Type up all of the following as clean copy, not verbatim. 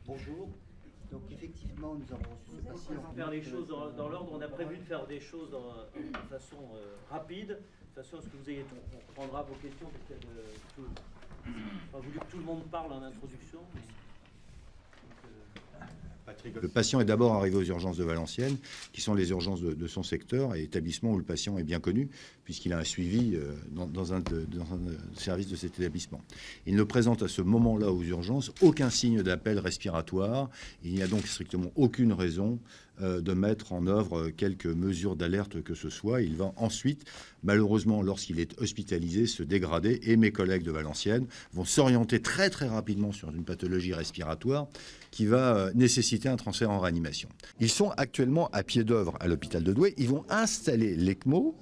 Bonjour. Donc effectivement, nous avons reçu ce patient. Faire les choses dans l'ordre, on a prévu de faire des choses de façon rapide, de façon à ce que vous ayez tout. On prendra vos questions parce qu'il y a on va voulu que tout le monde parle en introduction. Le patient est d'abord arrivé aux urgences de Valenciennes, qui sont les urgences de son secteur et établissement où le patient est bien connu, puisqu'il a un suivi dans un service de cet établissement. Il ne présente à ce moment-là aux urgences aucun signe d'appel respiratoire. Il n'y a donc strictement aucune raison de mettre en œuvre quelques mesures d'alerte que ce soit. Il va ensuite, malheureusement, lorsqu'il est hospitalisé, se dégrader et mes collègues de Valenciennes vont s'orienter très très rapidement sur une pathologie respiratoire qui va nécessiter un transfert en réanimation. Ils sont actuellement à pied d'œuvre à l'hôpital de Douai. Ils vont installer l'ECMO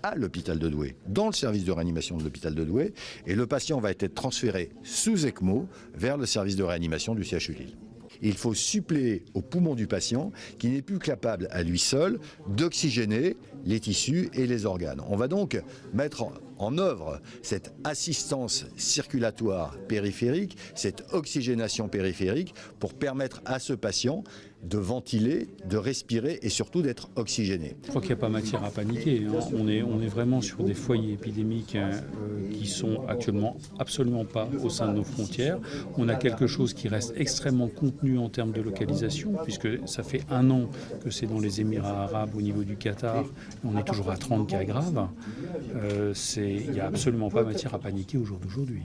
à l'hôpital de Douai, dans le service de réanimation de l'hôpital de Douai, et le patient va être transféré sous ECMO vers le service de réanimation du CHU Lille. Il faut suppléer au poumon du patient qui n'est plus capable à lui seul d'oxygéner les tissus et les organes. On va donc mettre en œuvre cette assistance circulatoire périphérique, cette oxygénation périphérique pour permettre à ce patient de ventiler, de respirer et surtout d'être oxygéné. Je crois qu'il n'y a pas matière à paniquer. On est vraiment sur des foyers épidémiques qui sont actuellement absolument pas au sein de nos frontières. On a quelque chose qui reste extrêmement contenu en termes de localisation, puisque ça fait 1 an que c'est dans les Émirats arabes au niveau du Qatar. On est toujours à 30 cas graves. Il n'y a absolument pas matière à paniquer au jour d'aujourd'hui.